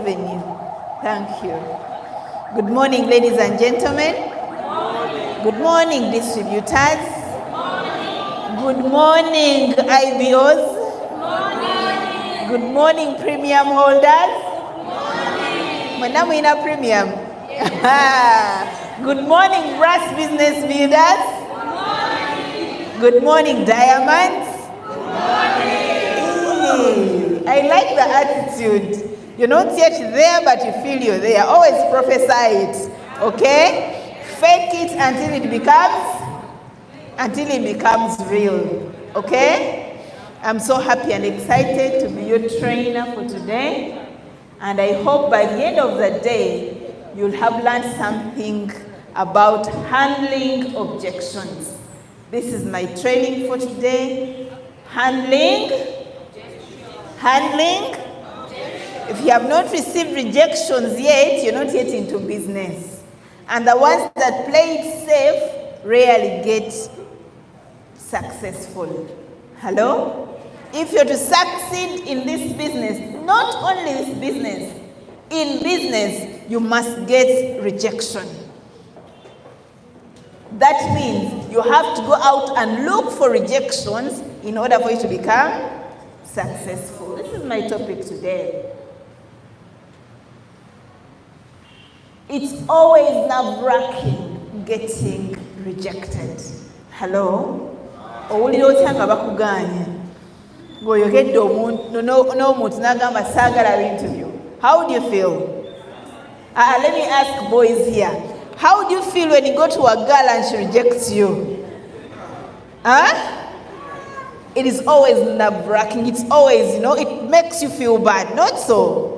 Avenue. Thank you. Good morning, ladies and gentlemen. Good morning, distributors. Good morning, IBOs. Good morning, premium holders. Madam in a premium. Good morning, brass business builders. Good morning, diamonds. I like the attitude. You're not yet there, but you feel you're there. Always prophesy it, okay? Fake it until it becomes real, okay? I'm so happy and excited to be your trainer for today. And I hope by the end of the day, you'll have learned something about handling objections. This is my training for today. Handling. If you have not received rejections yet, you're not yet into business. And the ones that play it safe rarely get successful. Hello? If you're to succeed in this business, not only this business, in business, you must get rejection. That means you have to go out and look for rejections in order for you to become successful. This is my topic today. It's always nerve-wracking getting rejected. Hello? How do you feel? Let me ask boys here. How do you feel when you go to a girl and she rejects you? It is always nerve-wracking. It's always, it makes you feel bad. Not so.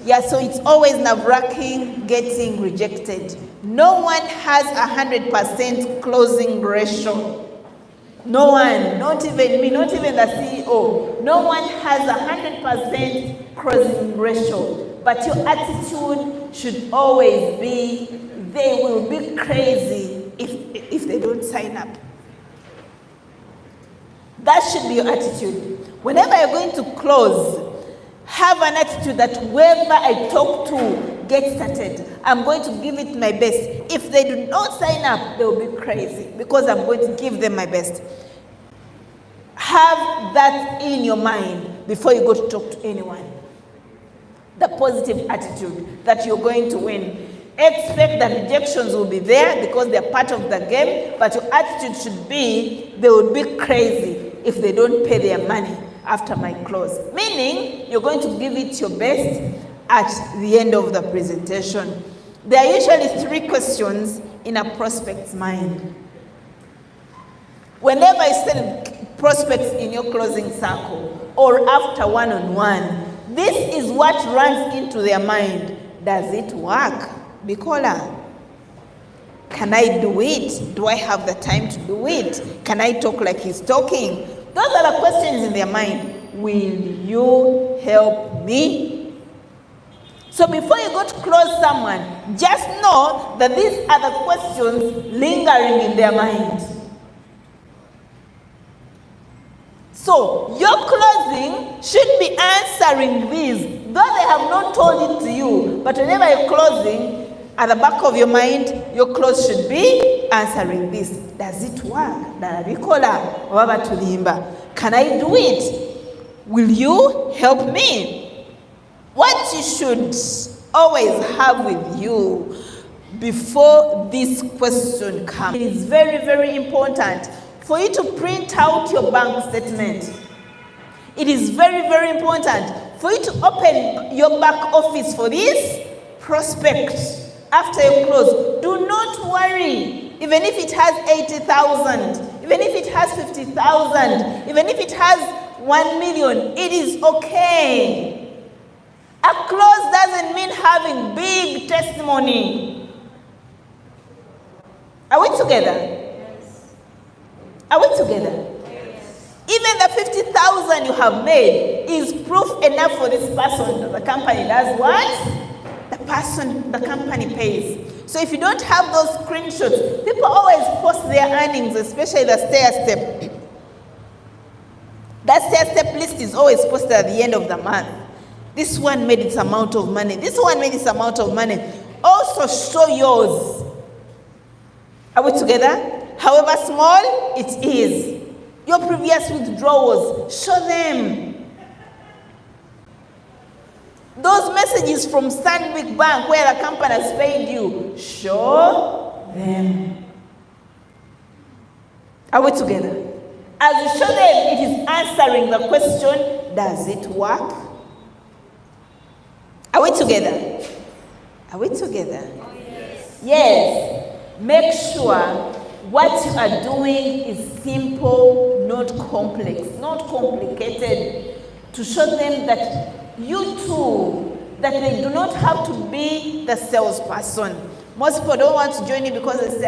Yeah, so it's always nerve-wracking getting rejected. No one has 100% closing ratio. No one, not even me, not even the CEO. No one has 100% closing ratio. But your attitude should always be, they will be crazy if they don't sign up. That should be your attitude. Whenever you're going to close, have an attitude that whoever I talk to gets started. I'm going to give it my best. If they do not sign up, they will be crazy because I'm going to give them my best. Have that in your mind before you go to talk to anyone. The positive attitude that you're going to win. Expect that rejections will be there because they're part of the game, but your attitude should be they will be crazy if they don't pay their money after my close. Meaning, you're going to give it your best at the end of the presentation. There are usually 3 questions in a prospect's mind. Whenever you send prospects in your closing circle or after one-on-one, this is what runs into their mind. Does it work? Bikola. Can I do it? Do I have the time to do it? Can I talk like he's talking? Those are the questions in their mind. Will you help me? So before you go to close someone, just know that these are the questions lingering in their mind. So your closing should be answering these. Though they have not told it to you, but whenever you're closing, at the back of your mind, your close should be answering this. Does it work? Can I do it? Will you help me? What you should always have with you before this question comes, it is very, very important for you to print out your bank statement. It is very, very important for you to open your back office for this prospect after you close. Do not worry, even if it has 80,000, even if it has 50,000, even if it has 1 million, it is okay. A close doesn't mean having big testimony. Are we together? Yes. Are we together? Yes. Even the 50,000 you have made is proof enough for this person. The company does what? The company pays. So if you don't have those screenshots, people always post their earnings, especially the stair-step. That stair-step list is always posted at the end of the month. This one made this amount of money. This one made this amount of money. Also show yours. Are we together? However small it is. Your previous withdrawals, show them. Those messages from Stanbic Bank where the company has paid you, show them. Are we together? As you show them, it is answering the question, does it work? Are we together? Are we together? Yes. Make sure what you are doing is simple, not complex, not complicated. To show them that you too, that they do not have to be the salesperson. Most people don't want to join you because they say,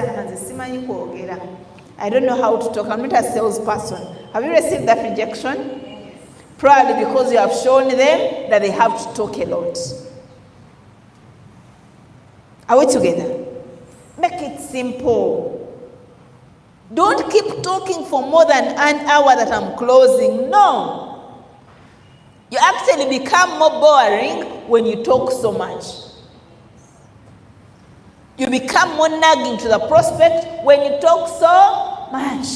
I don't know how to talk. I'm not a salesperson. Have you received that rejection? Yes. Probably because you have shown them that they have to talk a lot. Are we together? Make it simple. Don't keep talking for more than an hour that I'm closing. No. You actually become more boring when you talk so much. You become more nagging to the prospect when you talk so much.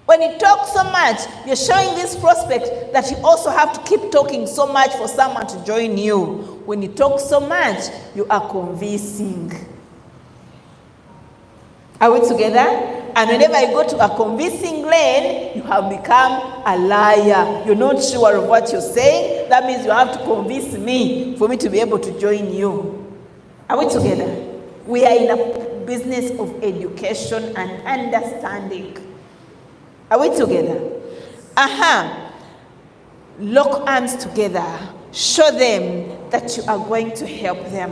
When you talk so much, you're showing this prospect that you also have to keep talking so much for someone to join you. When you talk so much, you are convincing. Are we together? And whenever you go to a convincing lane, you have become a liar. You're not sure of what you're saying. That means you have to convince me for me to be able to join you. Are we together? We are in a business of education and understanding. Are we together? Lock arms together. Show them that you are going to help them.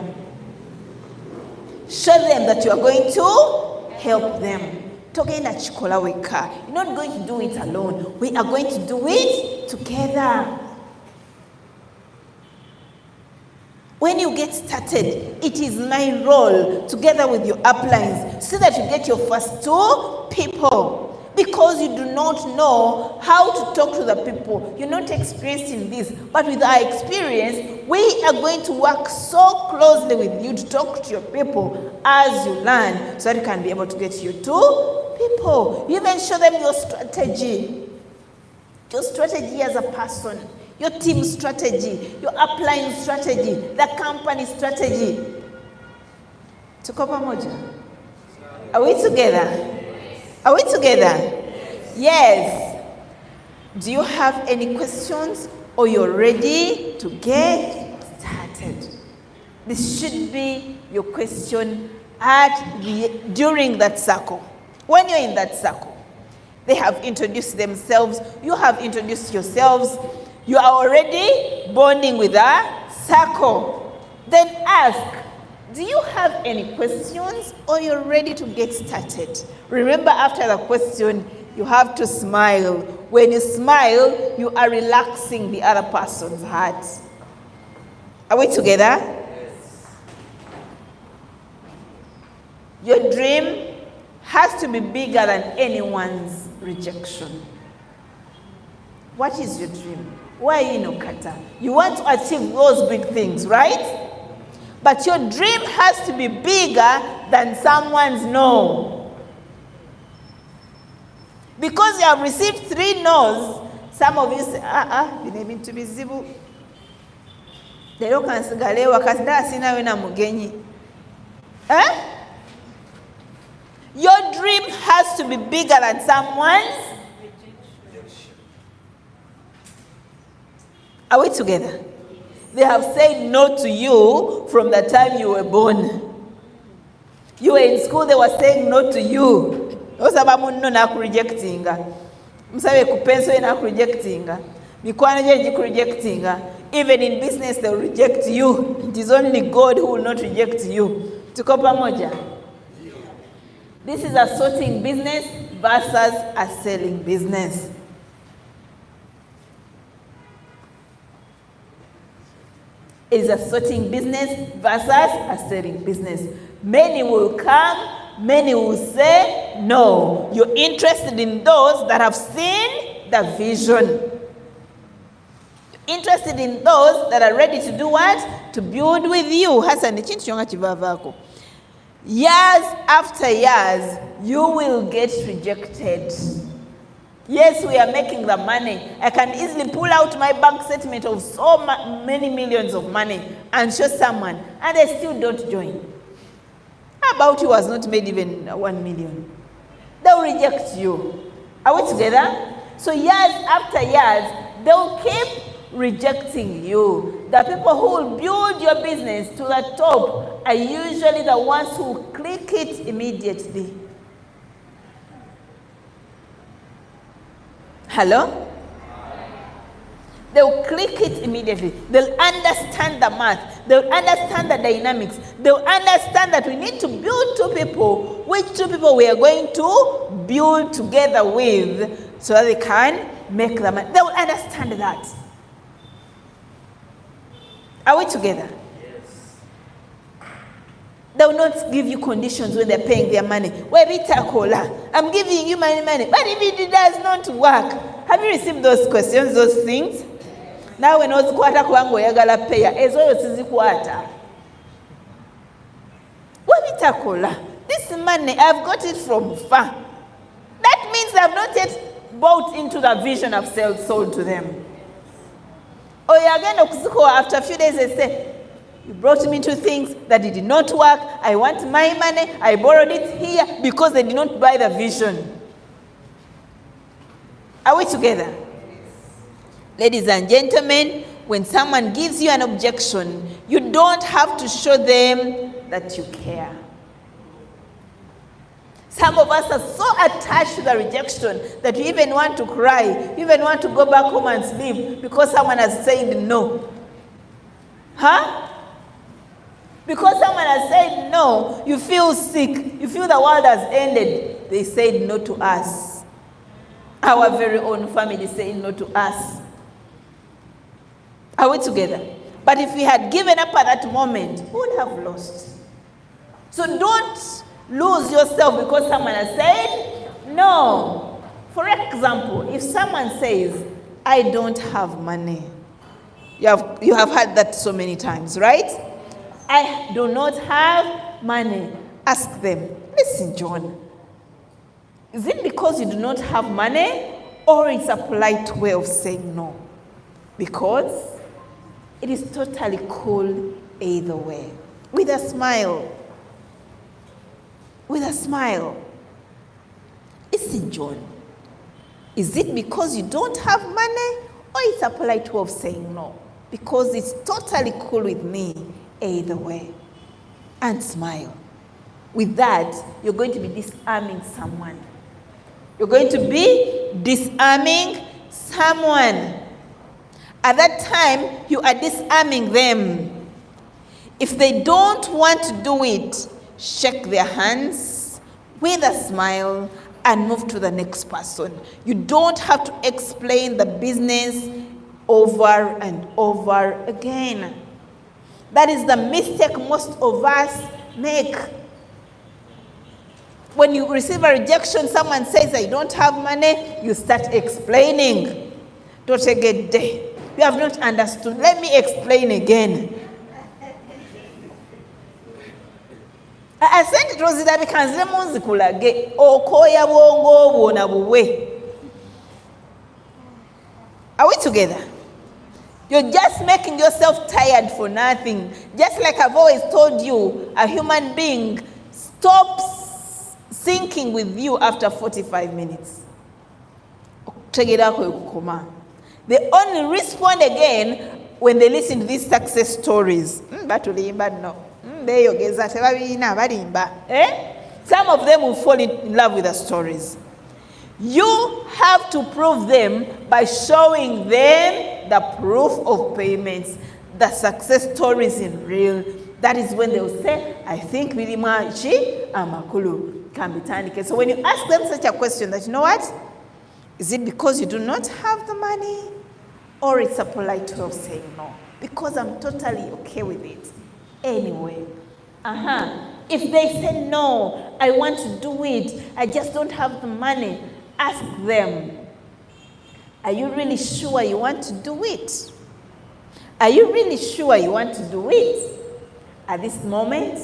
Show them that you are going to help them. You're not going to do it alone. We are going to do it together. When you get started, it is my role, together with your uplines, so that you get your first 2 people. Because you do not know how to talk to the people. You're not experienced in this. But with our experience, we are going to work so closely with you to talk to your people as you learn, so that you can be able to get your 2 people. You even show them your strategy. Your strategy as a person. Your team strategy, your upline strategy, the company strategy. Tuko pamoja? Are we together? Are we together? Yes. Do you have any questions, or you're ready to get started? This should be your question during that circle. When you're in that circle, they have introduced themselves, you have introduced yourselves. You are already bonding with a circle. Then ask, do you have any questions, or you're ready to get started? Remember, after the question, you have to smile. When you smile, you are relaxing the other person's heart. Are we together? Yes. Your dream has to be bigger than anyone's rejection. What is your dream? Why are you in Okata? You want to achieve those big things, right? But your dream has to be bigger than someone's no. Because you have received 3 no's, some of you say, binebintu to be zibu. Lero kansigalewa kasida sina we na mugenyi. Your dream has to be bigger than someone's. Are we together? They have said no to you from the time you were born. You were in school, they were saying no to you. Osaba munno na rejectinga. Msabe kupenso na rejectinga. Mikwano je rejectinga. Even in business they will reject you. It is only God who will not reject you. Tuko pamoja. This is a sorting business versus a selling business. It is a sorting business versus a selling business. Many will come, many will say no. You're interested in those that have seen the vision. Interested in those that are ready to do what? To build with you. Hassan, chintu kyonga kivavaako. Years after years, you will get rejected. Yes, we are making the money. I can easily pull out my bank statement of so many millions of money and show someone, and they still don't join. How about you has not made even 1 million? They'll reject you. Are we together? So years after years, they'll keep rejecting you. The people who will build your business to the top are usually the ones who click it immediately. Hello? They'll click it immediately. They'll understand the math. They'll understand the dynamics. They'll understand that we need to build two people. Which two people we are going to build together with so that they can make the money. They will understand that. Are we together? Yes. They will not give you conditions when they're paying their money. I'm giving you my money. But if it does not work, have you received those questions, those things? Now when ozikwata kubango yagala pay, ezo sizikwata. This money, I've got it from far. That means I've not yet bought into the vision I've sold to them. Or you're going to after a few days they say, you brought me into things that did not work. I want my money. I borrowed it here because they did not buy the vision. Are we together? Ladies and gentlemen, when someone gives you an objection, you don't have to show them that you care. Some of us are so attached to the rejection that you even want to cry, you even want to go back home and sleep because someone has said no. Huh? Because someone has said no, you feel sick, you feel the world has ended. They said no to us. Our very own family saying no to us. Are we together? But if we had given up at that moment, we would have lost. So don't lose yourself because someone has said no. For example, if someone says, I don't have money. You have heard that so many times, right? I do not have money. Ask them, listen, John, is it because you do not have money or it's a polite way of saying no? Because it is totally cool either way. With a smile. With a smile. Listen, John, is it because you don't have money or it's a polite way of saying no? Because it's totally cool with me either way. And smile. With that, you're going to be disarming someone. You're going to be disarming someone. At that time, you are disarming them. If they don't want to do it, shake their hands with a smile and move to the next person. You don't have to explain the business over and over again. That is the mistake most of us make. When you receive a rejection, someone says, I don't have money, you start explaining. Don't get there. You have not understood. Let me explain again. I said it was that because the munzikulage okoya bongo bona buwe. Are we together? You're just making yourself tired for nothing. Just like I've always told you, a human being stops syncing with you after 45 minutes. They only respond again when they listen to these success stories. Some of them will fall in love with the stories. You have to prove them by showing them the proof of payments, the success stories in real. That is when they will say, I think Milimachi Amakulu can be tandike. So when you ask them such a question that, you know what? Is it because you do not have the money? Or it's a polite way of saying no? Because I'm totally okay with it. Anyway. If they say no, I want to do it, I just don't have the money, ask them, are you really sure you want to do it? Are you really sure you want to do it? At this moment,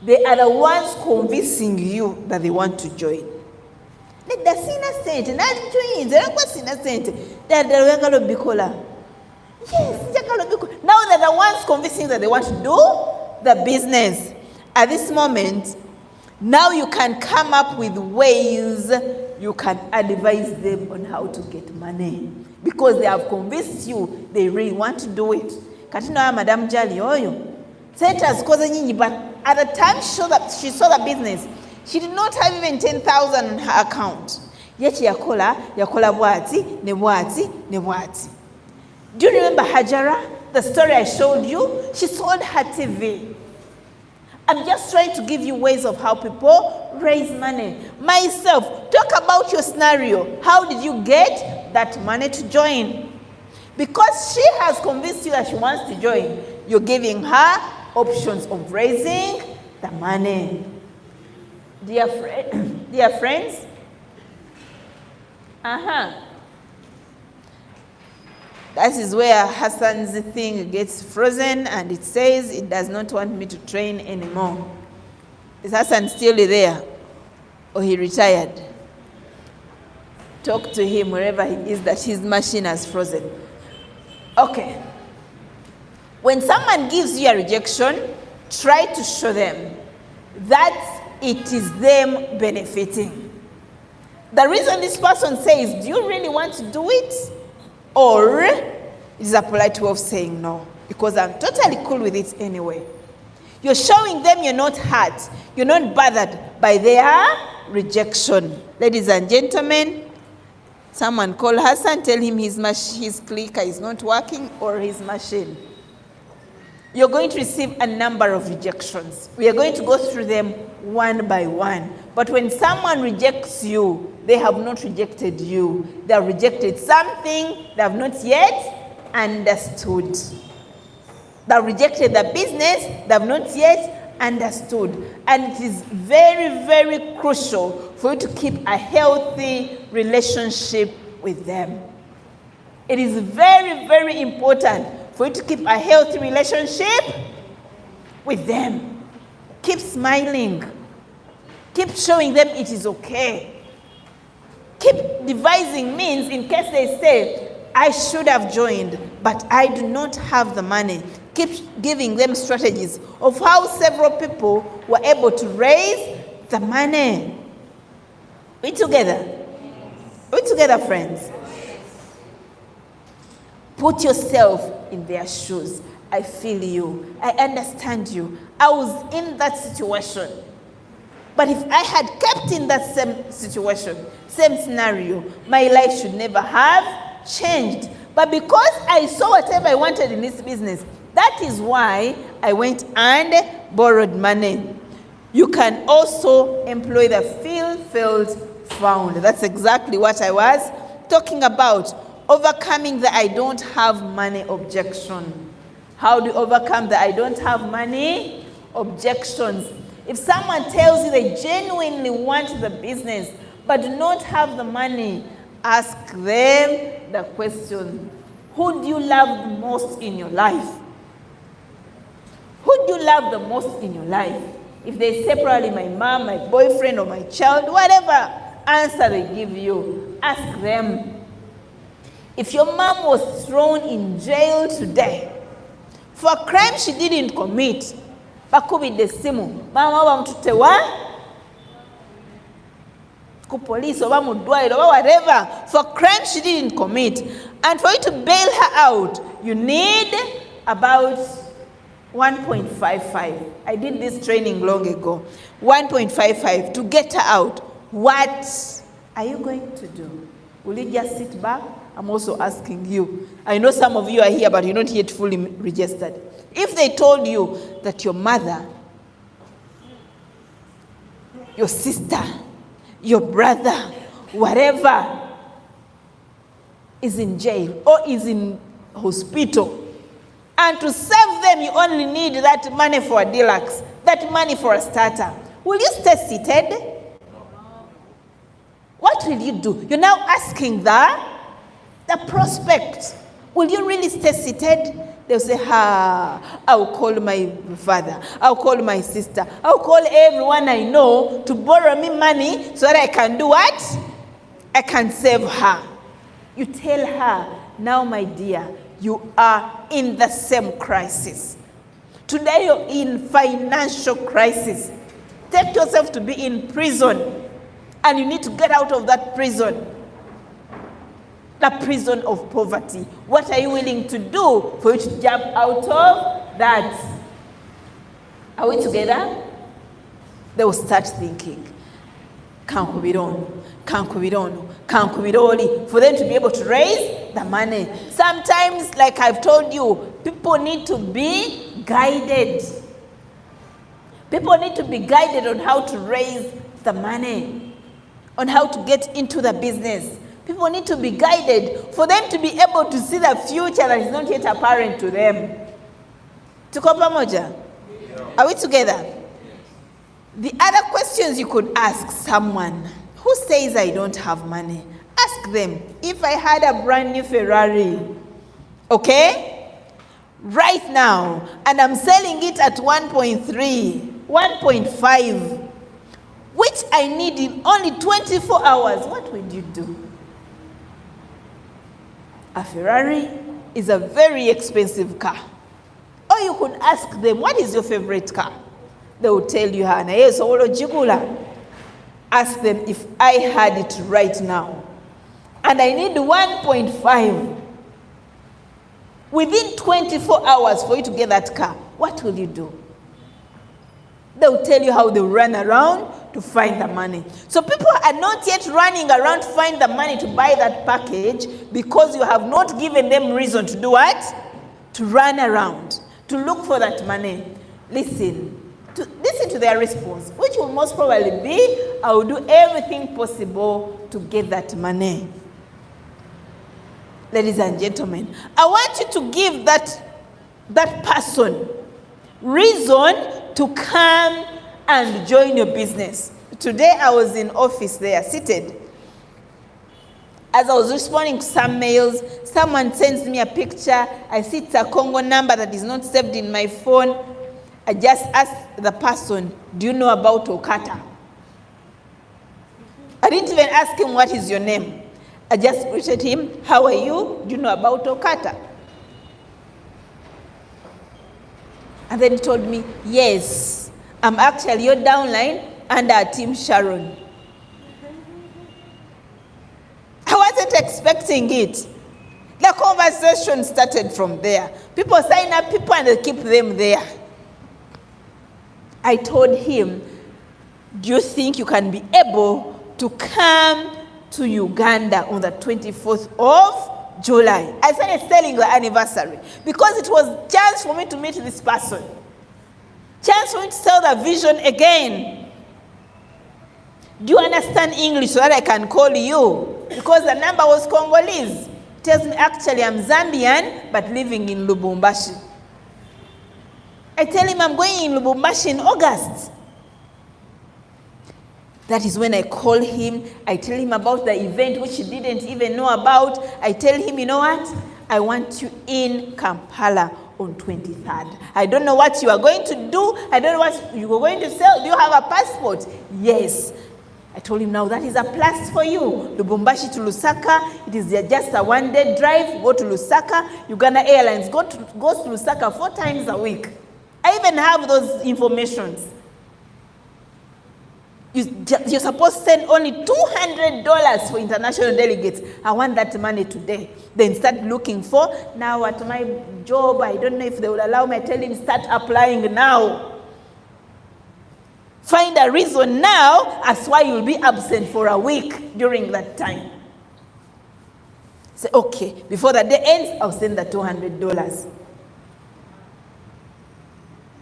they are the ones convincing you that they want to join. Yes, now they're the ones convincing that they want to do the business. At this moment, now you can come up with ways you can advise them on how to get money. Because they have convinced you they really want to do it. Katina Madam Jali oyo. But at the time she saw the business, she did not have even 10,000 on her account. Yet yakola bwati, ne bwati. Do you remember Hajara? The story I showed you? She sold her TV. I'm just trying to give you ways of how people raise money. Myself, talk about your scenario. How did you get that money to join? Because she has convinced you that she wants to join, you're giving her options of raising the money. Dear friends, that is where Hassan's thing gets frozen and it says it does not want me to train anymore. Is Hassan still there? Or he retired? Talk to him wherever he is that his machine has frozen. Okay. When someone gives you a rejection, try to show them that it is them benefiting. The reason this person says, do you really want to do it? Or it is a polite way of saying no, because I'm totally cool with it anyway. You're showing them you're not hurt, you're not bothered by their rejection. Ladies and gentlemen, someone call Hassan, tell him his clicker is not working or his machine. You're going to receive a number of rejections. We are going to go through them one by one. But when someone rejects you, they have not rejected you. They have rejected something they have not yet understood. They have rejected the business they have not yet understood. And it is very, very crucial for you to keep a healthy relationship with them. It is very, very important for you to keep a healthy relationship with them. Keep smiling. Keep showing them it is okay. Keep devising means in case they say, I should have joined, but I do not have the money. Keep giving them strategies of how several people were able to raise the money. We together? We together, friends? Put yourself in their shoes. I feel you. I understand you. I was in that situation. But if I had kept in that same situation, same scenario, my life should never have changed. But because I saw whatever I wanted in this business, that is why I went and borrowed money. You can also employ the feel, felt, found. That's exactly what I was talking about. Overcoming the I don't have money objection. How do you overcome the I don't have money objections? If someone tells you they genuinely want the business but do not have the money, ask them the question, who do you love the most in your life? Who do you love the most in your life? If they say probably my mom, my boyfriend, or my child, whatever answer they give you, ask them. If your mom was thrown in jail today for a crime she didn't commit, bakubidde essimu mama bamutute wa ku police oba mu ddwaliro oba whatever, for a crime she didn't commit, and for you to bail her out, you need about 1.55. I did this training long ago. 1.55 to get her out. What are you going to do? Will you just sit back? I'm also asking you. I know some of you are here, but you're not yet fully registered. If they told you that your mother, your sister, your brother, whatever, is in jail or is in hospital, and to save them you only need that money for a deluxe, that money for a starter, will you stay seated? What will you do? You're now asking the prospect, will you really stay seated? They'll say, I'll call my father, I'll call my sister, I'll call everyone I know to borrow me money so that I can do what? I can save her. You tell her, now my dear, you are in the same crisis. Today you're in financial crisis. Take yourself to be in prison, and you need to get out of that prison. The prison of poverty. What are you willing to do for you to jump out of that? Are we together? They will start thinking, for them to be able to raise the money. Sometimes, like I've told you, people need to be guided. People need to be guided on how to raise the money, on how to get into the business. People need to be guided for them to be able to see the future that is not yet apparent to them. Tuko pamoja? Are we together? The other questions you could ask someone who says, I don't have money. Ask them, if I had a brand new Ferrari, okay, right now, and I'm selling it at 1.3, 1.5, which I need in only 24 hours, what would you do? A Ferrari is a very expensive car. Or you could ask them, what is your favorite car? They will tell you, ask them, if I had it right now, and I need 1.5, within 24 hours for you to get that car, what will you do? They will tell you how they run around to find the money. So people are not yet running around to find the money to buy that package because you have not given them reason to do what? To run around, to look for that money. Listen to their response, which will most probably be, I will do everything possible to get that money. Ladies and gentlemen, I want you to give that person reason to come and join your business. Today I was in office there, seated. As I was responding to some mails, someone sends me a picture. I see it's a Congo number that is not saved in my phone. I just asked the person, do you know about Okata? I didn't even ask him, what is your name? I just greeted him, how are you? Do you know about Okata? And then he told me, yes, I'm actually your downline under Team Sharon. I wasn't expecting it. The conversation started from there. People sign up people and they keep them there. I told him, do you think you can be able to come to Uganda on the 24th of July? I started telling the anniversary because it was a chance for me to meet this person. Chance for me to tell the vision again. Do you understand English so that I can call you? Because the number was Congolese. It tells me actually I'm Zambian but living in Lubumbashi. I tell him I'm going in Lubumbashi in August. That is when I call him. I tell him about the event which he didn't even know about. I tell him, you know what? I want you in Kampala on 23rd. I don't know what you are going to do. I don't know what you are going to sell. Do you have a passport? Yes. I told him, now that is a plus for you. Lubumbashi to Lusaka, it is just a one-day drive. Go to Lusaka. Uganda Airlines goes to Lusaka 4 times a week. I even have those informations. You're supposed to send only $200 for international delegates. I want that money today. Then start looking for, now at my job, I don't know if they will allow me. I tell him, start applying now. Find a reason now as why you'll be absent for a week during that time. Say, okay, before the day ends, I'll send the $200.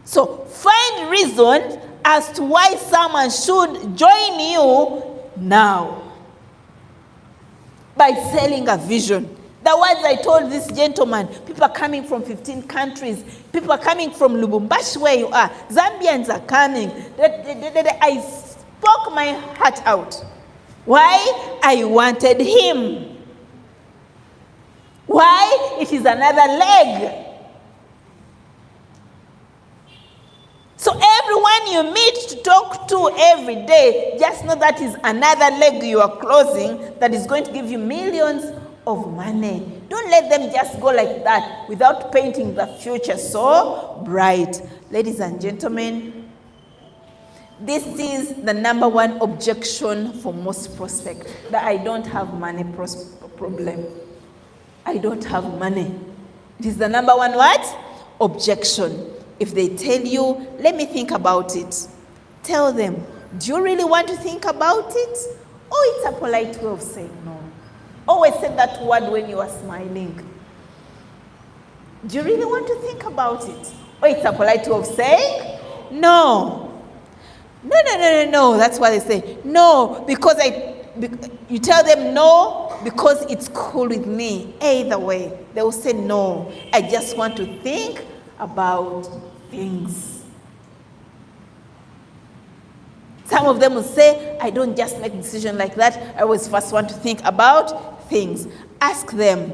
So find reason as to why someone should join you now by selling a vision. The words I told this gentleman, people are coming from 15 countries. People are coming from Lubumbashi where you are. Zambians are coming. I spoke my heart out. Why? I wanted him. Why? It is another leg Anyone you meet to talk to every day, just know that is another leg you are closing that is going to give you millions of money. Don't let them just go like that without painting the future so bright. Ladies and gentlemen, this is the number one objection for most prospects, that I don't have money problem. I don't have money. It is the number one what? Objection. If they tell you, let me think about it, tell them, do you really want to think about it? Or it's a polite way of saying no. Always say that word when you are smiling. Do you really want to think about it? Or it's a polite way of saying no. No. That's what they say. No, because you tell them no because it's cool with me. Either way, they will say no. I just want to think about things. Some of them will say, I don't just make decisions like that. I always first want to think about things. Ask them,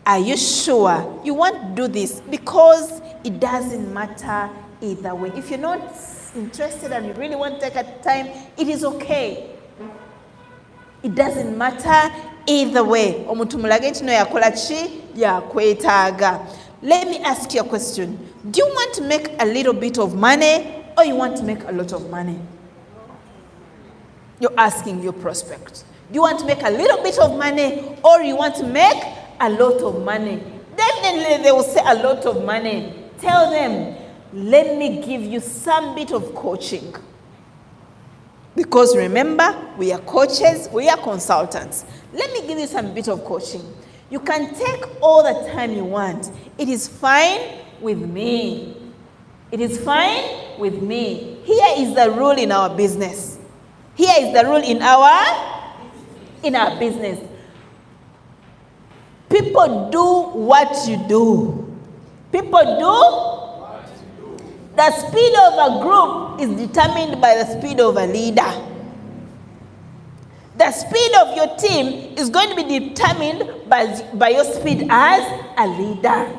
are you sure you want to do this? Because it doesn't matter either way. If you're not interested and you really want to take a time, it is okay. It doesn't matter either way. Let me ask you a question. Do you want to make a little bit of money or you want to make a lot of money? You're asking your prospect. Do you want to make a little bit of money or you want to make a lot of money? Definitely they will say a lot of money. Tell them, let me give you some bit of coaching. Because remember, we are coaches, we are consultants. Let me give you some bit of coaching. You can take all the time you want. It is fine with me. It is fine with me. Here is the rule in our business. Here is the rule in our business. People do what you do. People do what you do. The speed of a group is determined by the speed of a leader. The speed of your team is going to be determined by your speed as a leader.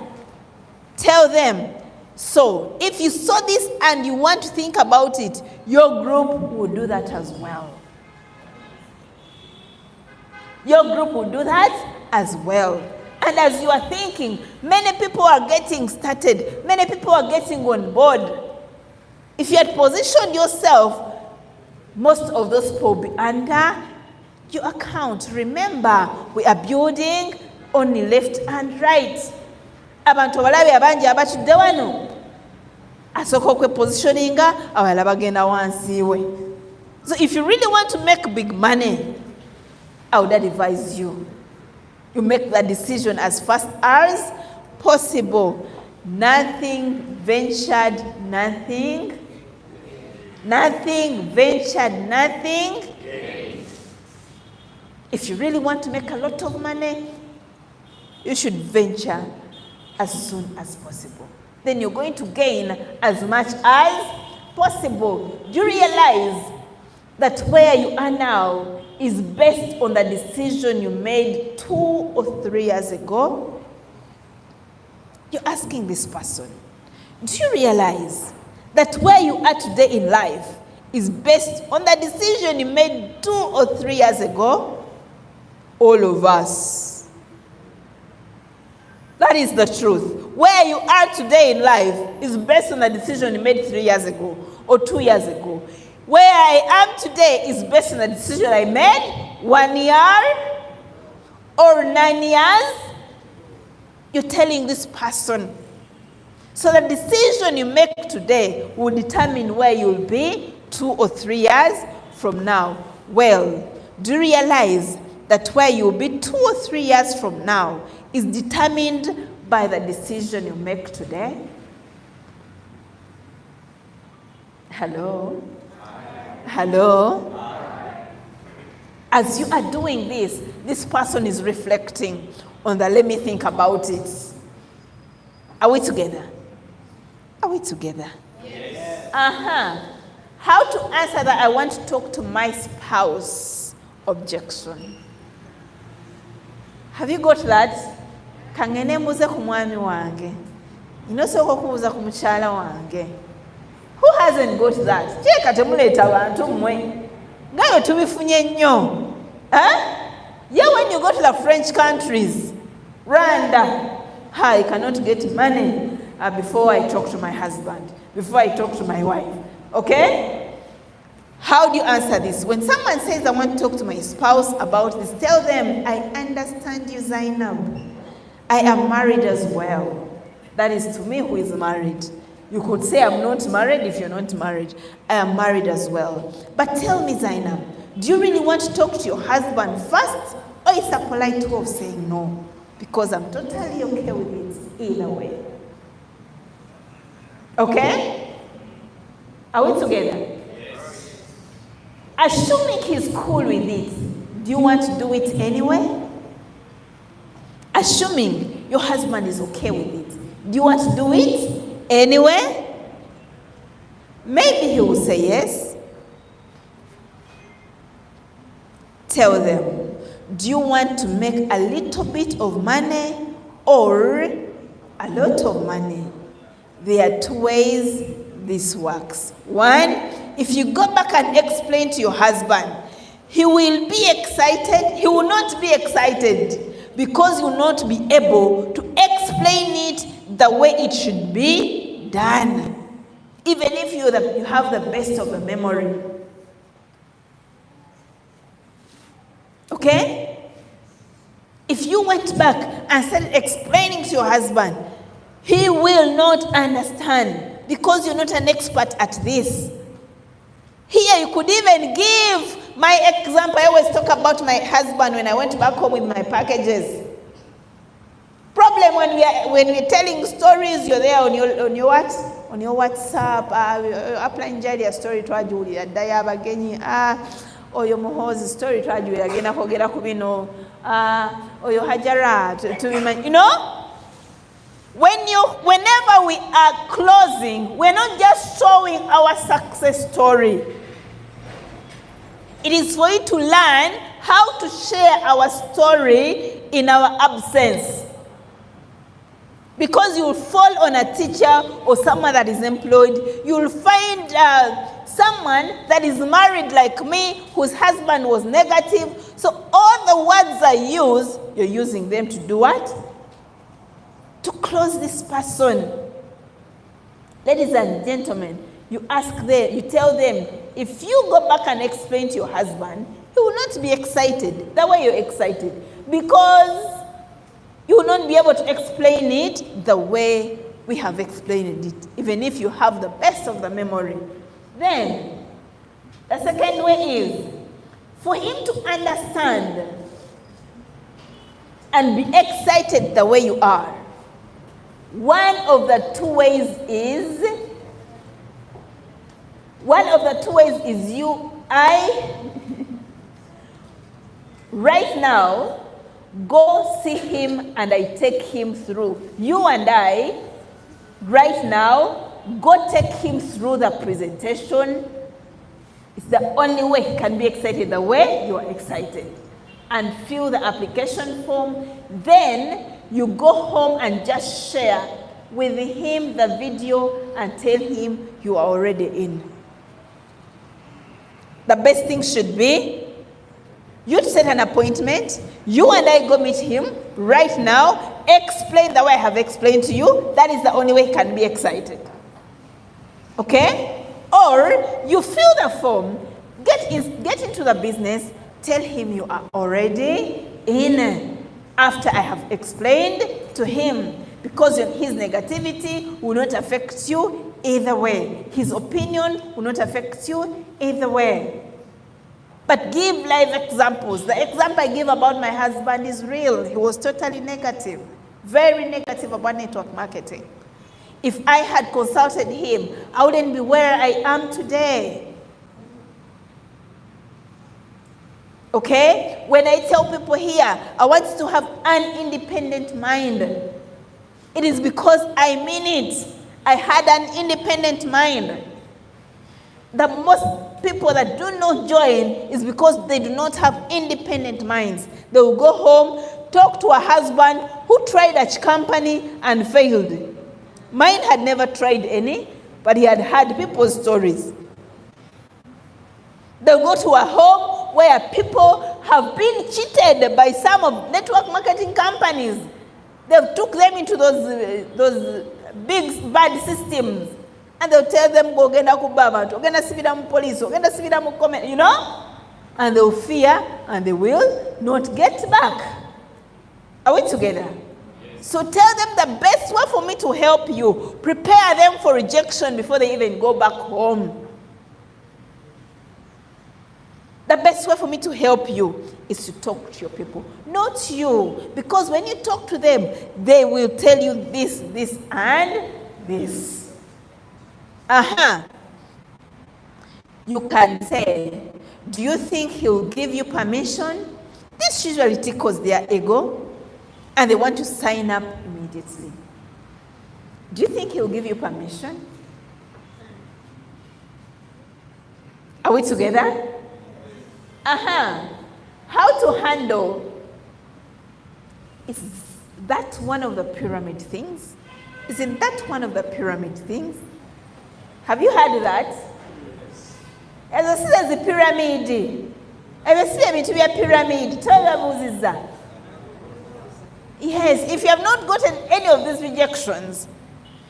Tell them, so if you saw this and you want to think about it, your group will do that as well. Your group will do that as well. And as you are thinking, many people are getting started. Many people are getting on board. If you had positioned yourself, most of those people will be under your account. Remember, we are building only left and right. Abantu balabe abangi abatudde wano asooka okwepositioninga abalala bagenda wansi we. So if you really want to make big money, I would advise you make that decision as fast as possible. Nothing ventured, nothing ventured, nothing. If you really want to make a lot of money, you should venture as soon as possible. Then you're going to gain as much as possible. Do you realize that where you are now is based on the decision you made 2 or 3 years ago? You're asking this person, do you realize that where you are today in life is based on the decision you made 2 or 3 years ago? All of us. That is the truth. Where you are today in life is based on the decision you made 3 years ago or 2 years ago. Where I am today is based on the decision I made 1 year or 9 years. You're telling this person. So the decision you make today will determine where you'll be 2 or 3 years from now. Well, do you realize that where you'll be 2 or 3 years from now is determined by the decision you make today? Hello? Hello? As you are doing this, this person is reflecting on the let me think about it. Are we together? Are we together? Yes. How to answer that I want to talk to my spouse objection. Have you got that? Kangene muze ku mwami wange. Inosoka kubuza ku mukyala wange. Who hasn't got that? Cheka temuleta abantu mmwe. Ngayo tubifunye nnyo. Yeah, when you go to the French countries, Rwanda, I cannot get money before I talk to my husband, before I talk to my wife. Okay? How do you answer this? When someone says, I want to talk to my spouse about this, tell them, I understand you, Zainab. I am married as well. That is to me who is married. You could say I'm not married if you're not married. I am married as well. But tell me, Zainab, do you really want to talk to your husband first? Or is a polite way of saying no? Because I'm totally okay with it either way. Okay? Are we together? Yes. Assuming he's cool with it, do you want to do it anyway? Assuming your husband is okay with it, do you want to do it anyway? Maybe he will say yes. Tell them, do you want to make a little bit of money or a lot of money? There are two ways this works. One, if you go back and explain to your husband, he will be excited. He will not be excited because you will not be able to explain it the way it should be done. Even if you have the best of the memory. Okay? If you went back and started explaining to your husband, he will not understand because you're not an expert at this. Here you could even give my example. I always talk about my husband when I went back home with my packages. Problem when we're telling stories, you're there on your what? On your WhatsApp. Applying Jari story to Julia. Daya bagenyi. Oyo muhozi story to Julia. Gena kogera kubino. Oyo hajara. You know? Whenever we are closing, we're not just showing our success story. It is for you to learn how to share our story in our absence. Because you will fall on a teacher or someone that is employed. You will find someone that is married like me, whose husband was negative. So all the words I use, you're using them to do what? To close this person. Ladies and gentlemen, you ask them, you tell them, if you go back and explain to your husband, he will not be excited the way you're excited. Because you will not be able to explain it the way we have explained it, even if you have the best of the memory. Then, the second way is for him to understand and be excited the way you are. One of the two ways is right now, go see him and I take him through. You and I, right now, go take him through the presentation. It's the only way he can be excited the way you are excited. And fill the application form. Then you go home and just share with him the video and tell him you are already in. The best thing should be you set an appointment, you and I go meet him right now, explain the way I have explained to you. That is the only way he can be excited. Okay? Or you fill the form, get into the business, tell him you are already in after I have explained to him. Because his negativity will not affect you either way. His opinion will not affect you either way. But give live examples. The example I give about my husband is real. He was totally negative, very negative about network marketing. If I had consulted him, I wouldn't be where I am today. Okay? When I tell people here, I want you to have an independent mind. It is because I mean it. I had an independent mind. The most people that do not join is because they do not have independent minds. They will go home, talk to a husband who tried a company and failed. Mine had never tried any, but he had heard people's stories. They'll go to a home where people have been cheated by some of network marketing companies. They've took them into those big bad systems, and they'll tell them, go genda kubaba, go genda sibira mu police, go genda sibira mu comment, you know? And they'll fear, and they will not get back. Are we together? Yes. So tell them the best way for me to help you, prepare them for rejection before they even go back home. The best way for me to help you is to talk to your people, not you. Because when you talk to them, they will tell you this, this, and this. You can say, do you think he'll give you permission? This usually tickles their ego, and they want to sign up immediately. Do you think he'll give you permission? Are we together? How to handle? Is that one of the pyramid things? Isn't that one of the pyramid things? Have you heard that? As I see as a pyramid. Have you seen it to be a pyramid? Tell them who's that. Yes, if you have not gotten any of these rejections,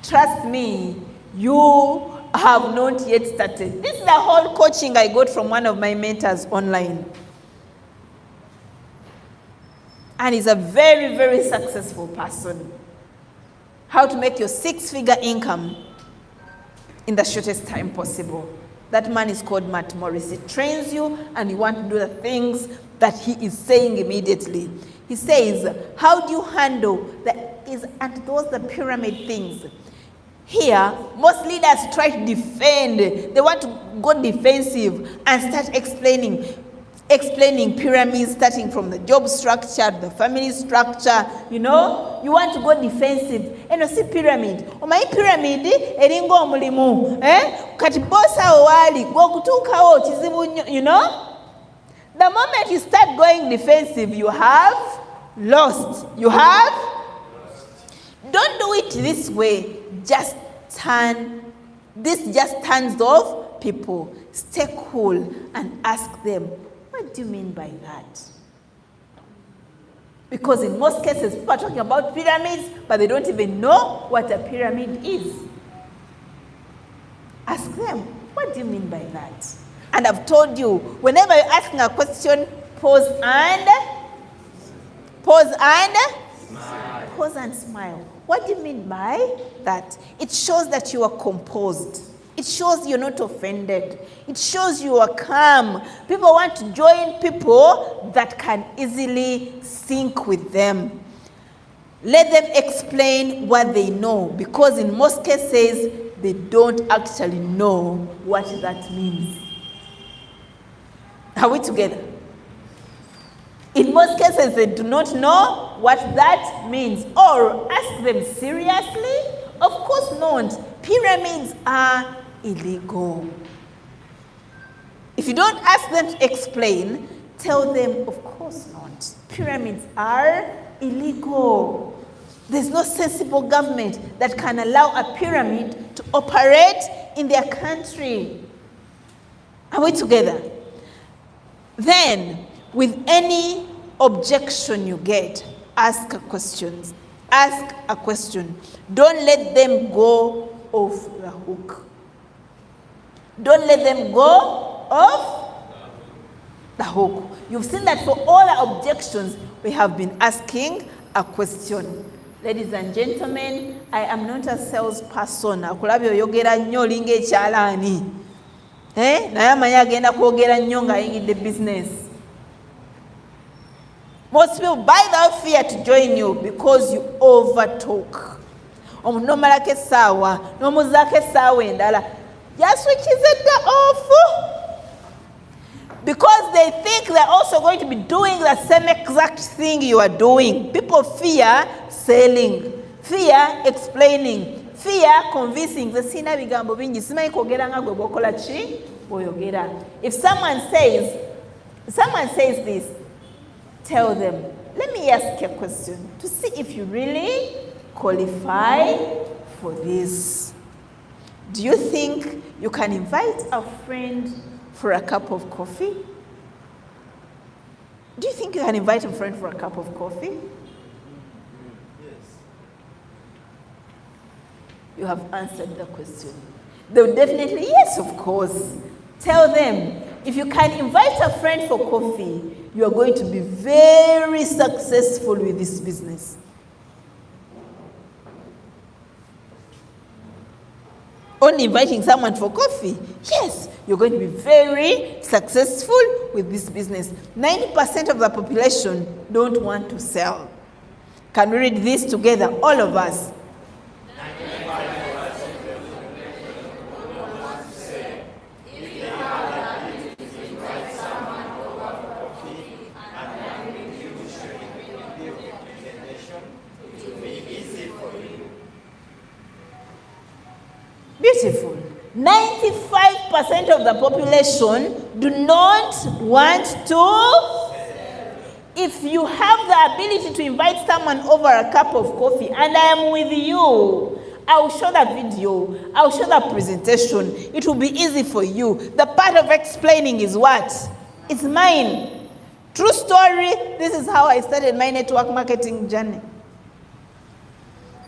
trust me, you have not yet started. This is the whole coaching I got from one of my mentors online. And he's a very, very successful person. How to make your 6-figure income in the shortest time possible. That man is called Matt Morris. He trains you, and you want to do the things that he is saying immediately. He says, how do you handle the pyramid things? Here, most leaders try to defend. They want to go defensive and start explaining pyramids, starting from the job structure, the family structure. You know, you want to go defensive. And you see pyramid. My pyramid, eringo omulimu. Kati bosa owali, gokutuka chizibu, you know. The moment you start going defensive, you have lost. You have. Don't do it this way. This just turns off people. Stay cool and ask them, what do you mean by that? Because in most cases, people are talking about pyramids, but they don't even know what a pyramid is. Ask them, what do you mean by that? And I've told you, whenever you're asking a question, pause and smile. What do you mean by that? It shows that you are composed. It shows you're not offended. It shows you are calm. People want to join people that can easily sync with them. Let them explain what they know, because in most cases, they don't actually know what that means. Are we together? In most cases, they do not know what that means. Or ask them seriously? Of course not. Pyramids are illegal. If you don't ask them to explain, tell them, of course not. Pyramids are illegal. There's no sensible government that can allow a pyramid to operate in their country. Are we together? Then, with any objection you get, ask a question. Ask a question. Don't let them go off the hook. Don't let them go off the hook. You've seen that for all our objections, we have been asking a question. Ladies and gentlemen, I am not a salesperson. Akulabyo yogera nnyo linga ekyalaani. Naye amanyi agenda kwogera nnyo ng'ayingidde business. Most people buy that fear to join you because you overtalk. Omuntu n'omalako essaawa, n'omuzaako essaawa endala. Just switches it off. Because they think they're also going to be doing the same exact thing you are doing. People fear selling, fear explaining, fear convincing. If someone says this, tell them, let me ask you a question to see if you really qualify for this. Do you think you can invite a friend for a cup of coffee? Do you think you can invite a friend for a cup of coffee? Yes. You have answered the question. They will definitely, yes, of course. Tell them, if you can invite a friend for coffee, you are going to be very successful with this business. Only inviting someone for coffee, yes, you're going to be very successful with this business. 90% of the population don't want to sell. Can we read this together, all of us? Beautiful. 95% of the population do not want to. If you have the ability to invite someone over a cup of coffee and I am with you, I will show the video, I will show the presentation. It will be easy for you. The part of explaining is what? It's mine. True story, this is how I started my network marketing journey.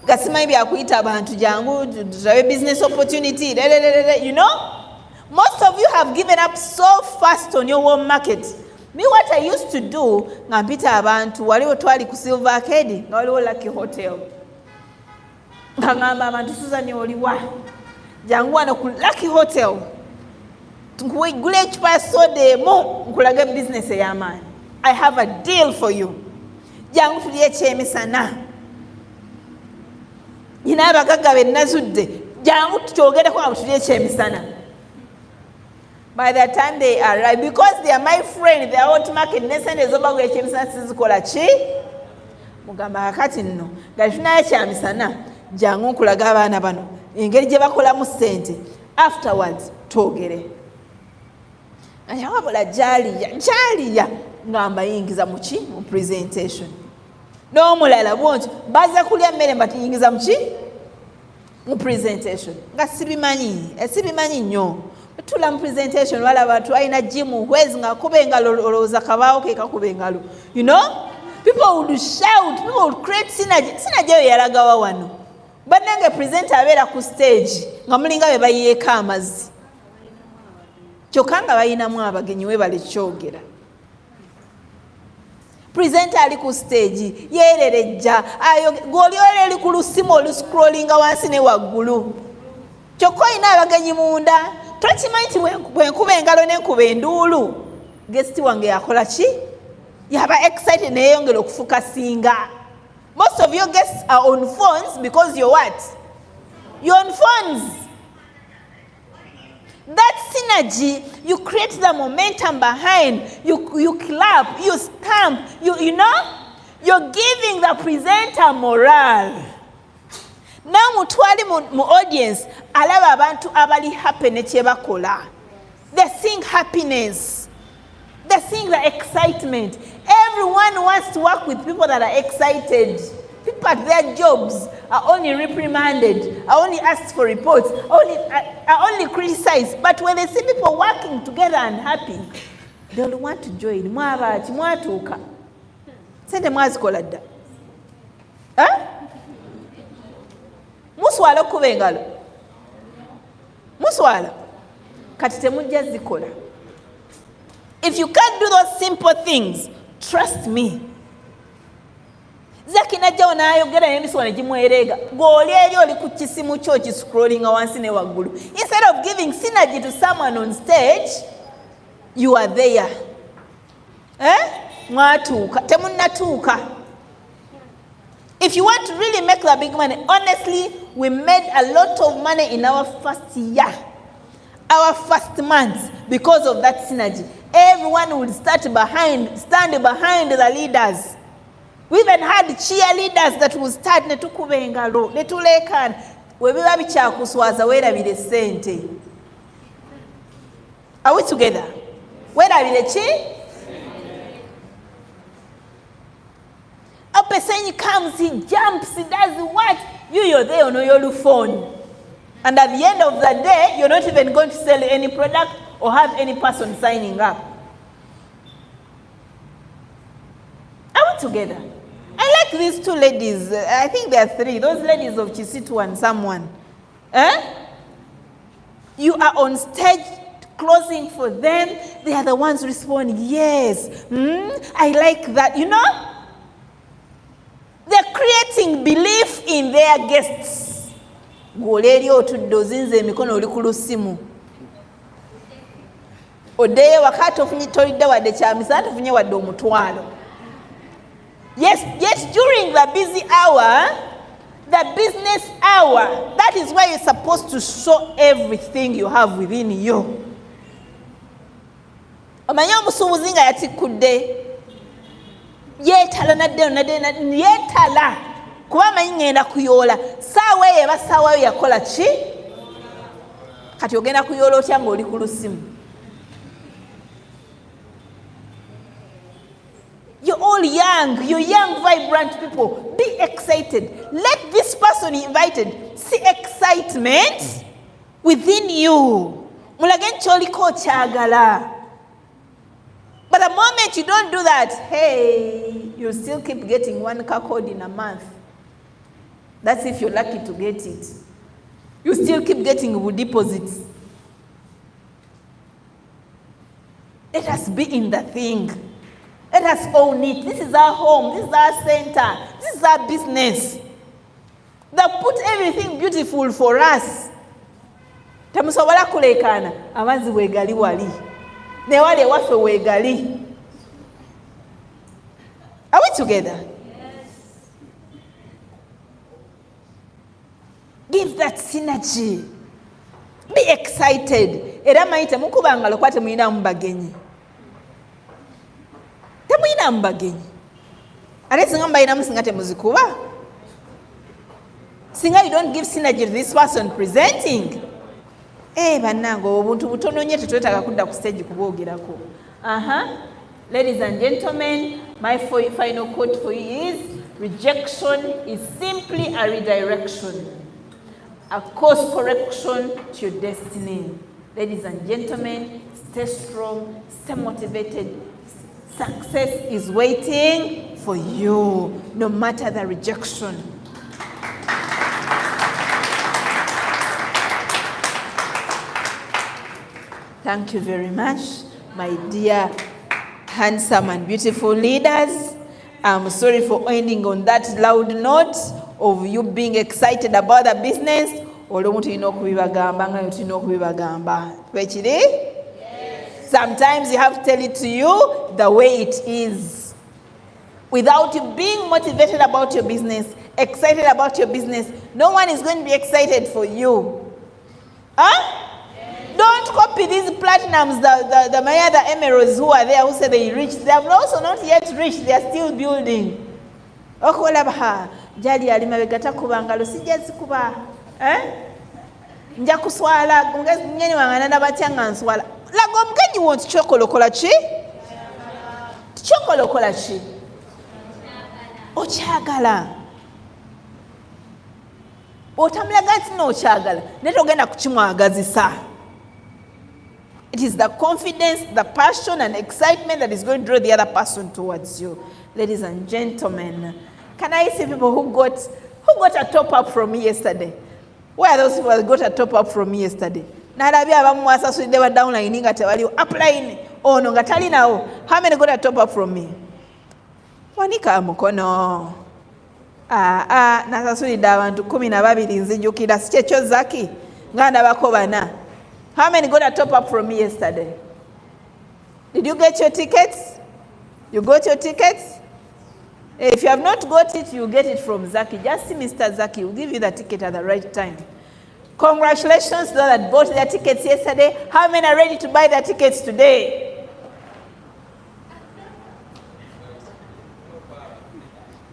Gasima ibi akuita abantu jangu tutabe business opportunity. You know? Most of you have given up so fast on your home market. Me, what I used to do, ngambita abantu waliwo twali ku Silver Arcade, nga waliwo Lucky Hotel. Ngamba abantu Susan oliwa. Jangu wano ku Lucky Hotel. Gule ekipa soda emu nkulaga business ey'amaanyi. I have a deal for you. Jangu tulye ekyemisana. Yina abagagga be nazudde. Jangu tukyogereko nga tulye ekyemisana. By the time they arrive, because they are my friend, they are hot market, nesende zoba gwe ekyemisana sizikola ki? Mugamba kakati nno. Gali tunayo ekyamisana. Jangu nkulaga abaana bano. Engeri gye bakolamu ssente. Afterwards, twogere. Wabula jaliya ngamba yingiza muki mu presentation. N'omulala bwonti baza kulya mmere mbati yingiza muki mu presentation. Nga sibimanyi nnyo. Tula mu presentation wala abantu ayina jimu hwezi nga kubenga loloza kabaawo ke kakubengalo. You know? People would shout, people would create synergy. Synergy yalagawa wano. Bannange presenter abeera ku stage nga mulinga be bayiyeeko amazzi. Kyokka nga bayinamu abagenyi webale kyogera. Presenter ali ku stage yeererejja g'olyola eri ku lusimu oluscrollinga wansi ne waggulu. Kyokka olina abagenyi munda tokimanyi nti bwenkuba engalo n'enkuba enduulu guest wange yakola ki? Yaba excited neyeyongera okufuka singa. Most of your guests are on phones because you're what? You're on phones. That synergy, you create the momentum behind, you clap, you stamp, you know, you're giving the presenter morale. Now mutwali mu audience, alaba abantu abali happy ne kyebakola. They're seeing happiness. They're seeing the excitement. Everyone wants to work with people that are excited. People at their jobs are only reprimanded, are only asked for reports, are only criticized. But when they see people working together and happy, they'll want to join. Mwabaki mwatuuka. Sente mwazikola dda. Muswala okuba engalo. Muswala. Kati temujja zikola. If you can't do those simple things, trust me. Zaki najjawo n'ayogera emiswana gimwerega. Gw'oli eri oli ku kisimu kyo kiscrollinga wansi ne waggulu. Instead of giving synergy to someone on stage, you are there. Mwatuuka. Temunnatuuka. If you want to really make the big money, honestly, we made a lot of money in our first year, our first month, because of that synergy. Everyone would stand behind the leaders. We even had cheerleaders that would start netukuba engalo, netulekana. Webiba bikyakuswaza weerabire ssente. Are we together? Weerabire ki? A person comes, he jumps, he does what? You're there on your phone. And at the end of the day, you're not even going to sell any product or have any person signing up. Are we together? I like these two ladies. I think there are three. Those ladies of Chisitu and someone. You are on stage closing for them. They are the ones responding, yes, I like that. You know? They're creating belief in their guests. Golerio to dozinze mikono olikulu simu. Odeye wakati ofunye tolidde wadde kyamisa tofunye wadde omutwalo. Yes, yet during the busy hour, the business hour, that is where you're supposed to show everything you have within you. Omanya omusuubuzi nga yatikudde yeetala yeetala kuba amanyi ngenda kuyoola saawa eyo eba saawa yo yakola ki kati ogenda kuyoola otya ng'oli ku lusimu. You're all young, you're young, vibrant people. Be excited. Let this person invited see excitement within you. Mulage kyoliko kyagala. But the moment you don't do that, hey, you still keep getting one code in a month. That's if you're lucky to get it. You still keep getting deposits. Let us be in the thing. Let us own it. This is our home. This is our center. This is our business. They put everything beautiful for us. Temusobola kulekana amazzi wegali wali. Ne wale wafe wegali. Are we together? Yes. Give that synergy. Be excited. Era mayite mukubanga lokwate muyina mubagenyi. Temuyina mubagenyi. Ate singa mbayina musinga temuzikuba. Singa you don't give synergy to this person presenting. Bannango obuntu butono nnyo tetwetaaga kudda ku stage kuboogerako. Ladies and gentlemen, my final quote for you is, rejection is simply a redirection, a course correction to your destiny. Ladies and gentlemen, stay strong, stay motivated. Success is waiting for you, no matter the rejection. Thank you very much, my dear, handsome and beautiful leaders. I'm sorry for ending on that loud note of you being excited about the business. Sometimes you have to tell it to you the way it is. Without you being motivated about your business, excited about your business, no one is going to be excited for you. Don't copy these platinums, the Maya, the emeralds who are there who say they reached. They have also not yet reached. They are still building. Jali alimabegata kubangalo sijezi kuba. Nja kuswala ngeni wangana batyanga nswala. Lago mgenyi won't chokolokola chi? Chokolokola chi? Ochagala. Otamulaga nti no ochagala. Neto ogenda kukimwagazisa. It is the confidence, the passion and excitement that is going to draw the other person towards you. Ladies and gentlemen, can I see people who got a top up from me yesterday? Where are those people that got a top up from me yesterday? Nalabi abamu wasasulide wa downline nga tewali upline. Oh no, nga tali nawo. How many got a top up from me? Wanika mukono. Nasasulide abantu 12 nzijukira sikyekyo Zaki. Nga ndabako bana. How many got a top up from me yesterday? Did you get your tickets? You got your tickets? If you have not got it, you get it from Zaki. Just see Mr. Zaki. He'll give you the ticket at the right time. Congratulations to those that bought their tickets yesterday. How many are ready to buy their tickets today?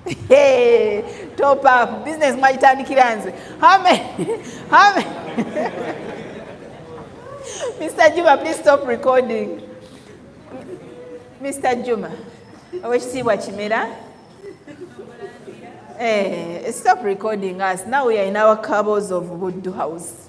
Hey, top up. Business Majitani Kiranzi. How many? Mr. Juma, please stop recording. Mr. Juma, stop recording us. Now we are in our cabals of Budu house.